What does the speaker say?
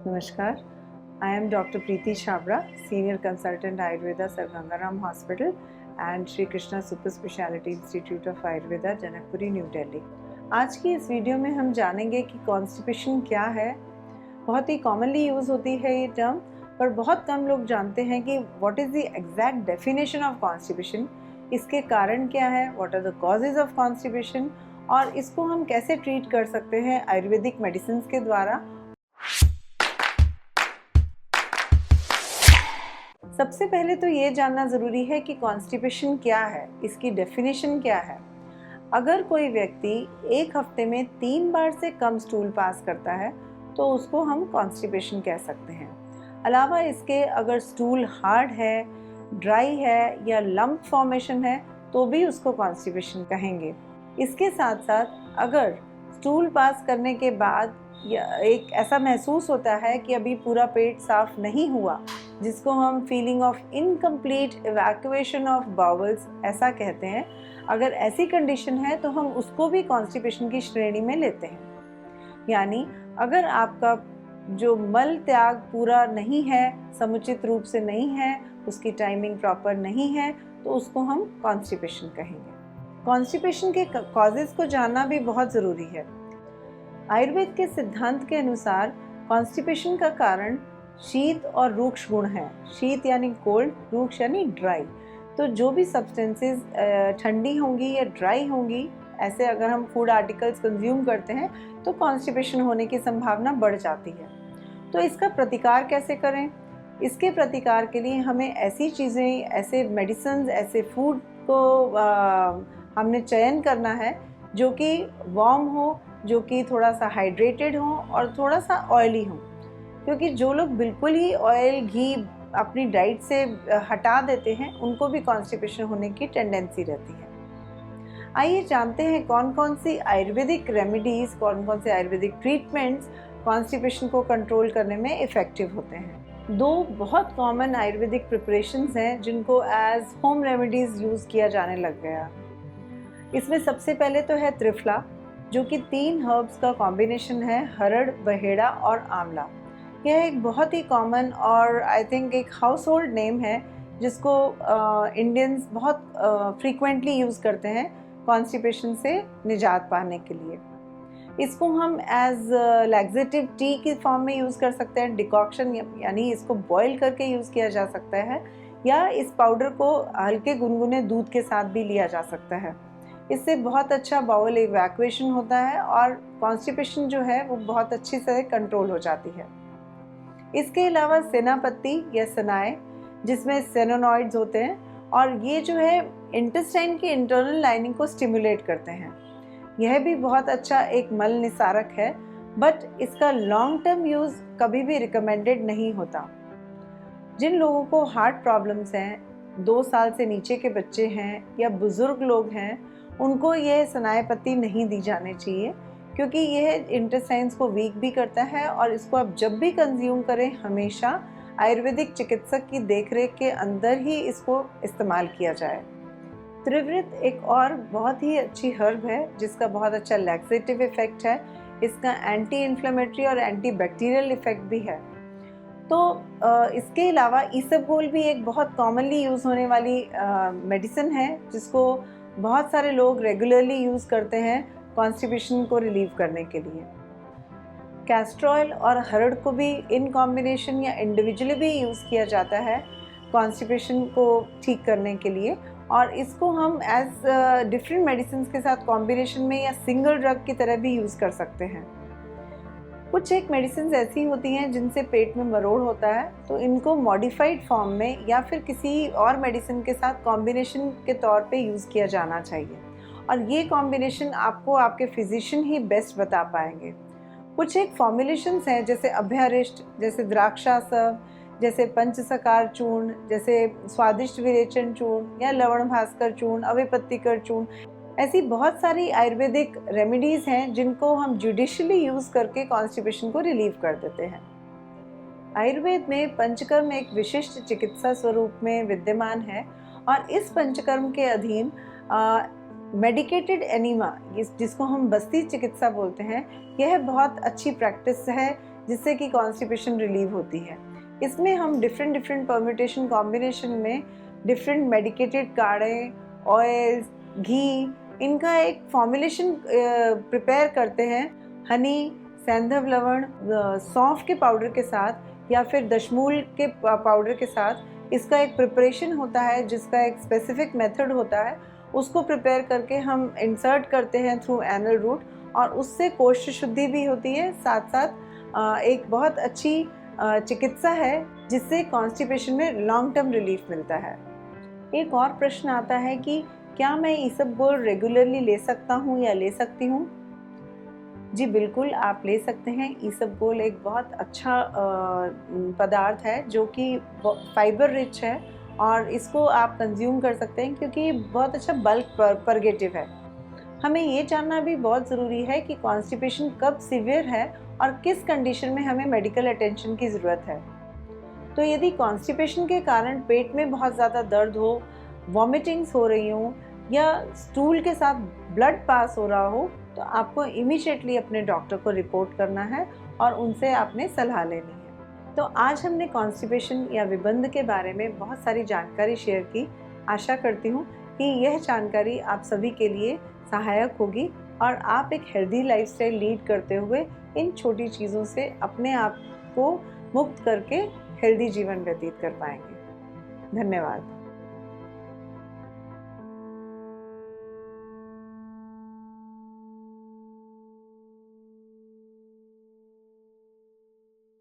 Namaskar. I am Dr. Preeti Chabra, Senior Consultant Ayurveda, Sir Gangaram Hospital and Shri Krishna Super Speciality Institute of Ayurveda, Janakpuri, new Delhi. आज की इस video में हम जानेंगे कि constipation क्या है। बहुत ही कॉमनली यूज़ होती है ये टर्म, पर बहुत कम लोग जानते हैं कि what is the exact definition of constipation, इसके कारण क्या है, what are the causes of constipation और इसको हम कैसे ट्रीट कर सकते हैं आयुर्वेदिक मेडिसिन के द्वारा। सबसे पहले तो ये जानना ज़रूरी है कि कॉन्स्टिपेशन क्या है, इसकी डेफिनेशन क्या है। अगर कोई व्यक्ति एक हफ्ते में 3 बार से कम स्टूल पास करता है तो उसको हम कॉन्स्टिपेशन कह सकते हैं। अलावा इसके अगर स्टूल हार्ड है, ड्राई है या लंप फॉर्मेशन है तो भी उसको कॉन्स्टिपेशन कहेंगे। इसके साथ साथ अगर स्टूल पास करने के बाद या एक ऐसा महसूस होता है कि अभी पूरा पेट साफ नहीं हुआ, जिसको हम feeling of incomplete evacuation of bowls ऐसा कहते हैं, अगर ऐसी कंडीशन है तो हम उसको भी कॉन्स्टिपेशन की श्रेणी में लेते हैं। यानी अगर आपका जो मल त्याग पूरा नहीं है, समुचित रूप से नहीं है, उसकी टाइमिंग प्रॉपर नहीं है, तो उसको हम कॉन्स्टिपेशन कहेंगे। कॉन्स्टिपेशन के कॉजेज़ को जानना भी बहुत ज़रूरी है। आयुर्वेद के सिद्धांत के अनुसार कॉन्स्टिपेशन का कारण शीत और रूक्ष गुण है। शीत यानी कोल्ड, रूक्ष यानी ड्राई। तो जो भी सब्सटेंसेस ठंडी होंगी या ड्राई होंगी, ऐसे अगर हम फूड आर्टिकल्स कंज्यूम करते हैं तो कॉन्स्टिपेशन होने की संभावना बढ़ जाती है। तो इसका प्रतिकार कैसे करें? इसके प्रतिकार के लिए हमें ऐसी चीज़ें, ऐसे मेडिसिन, ऐसे फूड को हमने चयन करना है जो कि वार्म हो, जो कि थोड़ा सा हाइड्रेटेड हो और थोड़ा सा ऑयली हो। क्योंकि जो लोग बिल्कुल ही ऑयल, घी अपनी डाइट से हटा देते हैं, उनको भी कॉन्स्टिपेशन होने की टेंडेंसी रहती है। आइए जानते हैं कौन कौन सी आयुर्वेदिक रेमेडीज़, कौन कौन से आयुर्वेदिक ट्रीटमेंट्स कॉन्स्टिपेशन को कंट्रोल करने में इफ़ेक्टिव होते हैं। 2 बहुत कॉमन आयुर्वेदिक प्रिपरेशंस हैं जिनको एज होम रेमेडीज़ यूज़ किया जाने लग गया। इसमें सबसे पहले तो है त्रिफला, जो कि 3 हर्ब्स का कॉम्बिनेशन है, हरड़, बहेड़ा और आंवला। यह एक बहुत ही कॉमन और आई थिंक एक हाउस होल्ड नेम है जिसको इंडियंस बहुत फ्रीक्वेंटली यूज़ करते हैं कॉन्स्टिपेशन से निजात पाने के लिए। इसको हम एज लैक्सेटिव टी की फॉर्म में यूज़ कर सकते हैं, डिकॉक्शन यानी इसको बॉईल करके यूज़ किया जा सकता है, या इस पाउडर को हल्के गुनगुने दूध के साथ भी लिया जा सकता है। इससे बहुत अच्छा बाउल इवैक्यूएशन होता है और कॉन्स्टिपेशन जो है वो बहुत अच्छी से कंट्रोल हो जाती है। इसके अलावा सेनापत्ती या सनाए, जिसमें सेनोनॉइड्स होते हैं, और ये जो है इंटेस्टाइन की इंटरनल लाइनिंग को स्टिमुलेट करते हैं। यह भी बहुत अच्छा एक मल निसारक है, बट इसका लॉन्ग टर्म यूज़ कभी भी रिकमेंडेड नहीं होता। जिन लोगों को हार्ट प्रॉब्लम्स हैं, 2 साल से नीचे के बच्चे हैं या बुज़ुर्ग लोग हैं, उनको यह सनाए पत्ती नहीं दी जानी चाहिए, क्योंकि यह इंटेस्टाइन्स को वीक भी करता है और इसको आप जब भी कंज्यूम करें, हमेशा आयुर्वेदिक चिकित्सक की देखरेख के अंदर ही इसको इस्तेमाल किया जाए। त्रिवृत एक और बहुत ही अच्छी हर्ब है जिसका बहुत अच्छा लैक्सेटिव इफेक्ट है। इसका एंटी इन्फ्लेमेटरी और एंटी बैक्टीरियल इफेक्ट भी है। तो इसके अलावा ईसबगोल भी एक बहुत कॉमनली यूज़ होने वाली मेडिसिन है जिसको बहुत सारे लोग रेगुलरली यूज़ करते हैं कॉन्स्टिपेशन को रिलीव करने के लिए। कैस्टर ऑयल और हरड़ को भी इन कॉम्बिनेशन या इंडिविजुअली भी यूज़ किया जाता है कॉन्स्टिपेशन को ठीक करने के लिए, और इसको हम एज डिफरेंट मेडिसिन के साथ कॉम्बिनेशन में या सिंगल ड्रग की तरह भी यूज़ कर सकते हैं। कुछ एक मेडिसिन ऐसी होती हैं जिनसे पेट में मरोड़ होता है, तो इनको मॉडिफाइड फॉर्म में या फिर किसी और मेडिसिन के साथ कॉम्बिनेशन के तौर पे यूज़ किया जाना चाहिए, और ये कॉम्बिनेशन आपको आपके फिजिशियन ही बेस्ट बता पाएंगे। कुछ एक फॉर्मुलेशंस हैं जैसे अभ्यारिष्ट, जैसे द्राक्षासव, जैसे पंचसकार चूर्ण, जैसे स्वादिष्ट विरेचन चूर्ण या लवण भास्कर चूर्ण, अविपत्तिकर चूर्ण। ऐसी बहुत सारी आयुर्वेदिक रेमेडीज़ हैं जिनको हम जुडिशली यूज़ करके कॉन्स्टिपेशन को रिलीव कर देते हैं। आयुर्वेद में पंचकर्म एक विशिष्ट चिकित्सा स्वरूप में विद्यमान है, और इस पंचकर्म के अधीन मेडिकेटेड एनीमा, जिसको हम बस्ती चिकित्सा बोलते हैं, यह बहुत अच्छी प्रैक्टिस है जिससे कि कॉन्स्टिपेशन रिलीव होती है। इसमें हम डिफरेंट परम्यूटेशन कॉम्बिनेशन में डिफरेंट मेडिकेटेड काढ़े, ऑयल्स, घी, इनका एक फॉर्मुलेशन प्रिपेयर करते हैं हनी, सैंधव लवण, सौंफ के पाउडर के साथ या फिर दशमूल के पाउडर के साथ। इसका एक प्रिपरेशन होता है जिसका एक स्पेसिफिक मेथड होता है, उसको प्रिपेयर करके हम इंसर्ट करते हैं थ्रू एनल रूट और उससे कोष्ठ शुद्धि भी होती है। साथ साथ एक बहुत अच्छी चिकित्सा है जिससे कॉन्स्टिपेशन में लॉन्ग टर्म रिलीफ मिलता है। एक और प्रश्न आता है कि क्या मैं इसबगोल रेगुलरली ले सकता हूँ या ले सकती हूँ? जी बिल्कुल, आप ले सकते हैं। इसबगोल एक बहुत अच्छा पदार्थ है जो कि फाइबर रिच है और इसको आप कंज्यूम कर सकते हैं क्योंकि बहुत अच्छा बल्क परगेटिव है। हमें ये जानना भी बहुत ज़रूरी है कि कॉन्स्टिपेशन कब सीवियर है और किस कंडीशन में हमें मेडिकल अटेंशन की ज़रूरत है। तो यदि कॉन्स्टिपेशन के कारण पेट में बहुत ज़्यादा दर्द हो, वॉमिटिंग्स हो रही हों या स्टूल के साथ ब्लड पास हो रहा हो, तो आपको इमीडिएटली अपने डॉक्टर को रिपोर्ट करना है और उनसे आपने सलाह लेनी है। तो आज हमने कॉन्स्टिपेशन या विबंध के बारे में बहुत सारी जानकारी शेयर की। आशा करती हूँ कि यह जानकारी आप सभी के लिए सहायक होगी और आप एक हेल्दी लाइफस्टाइल लीड करते हुए इन छोटी चीज़ों से अपने आप को मुक्त करके हेल्दी जीवन व्यतीत कर पाएंगे। धन्यवाद।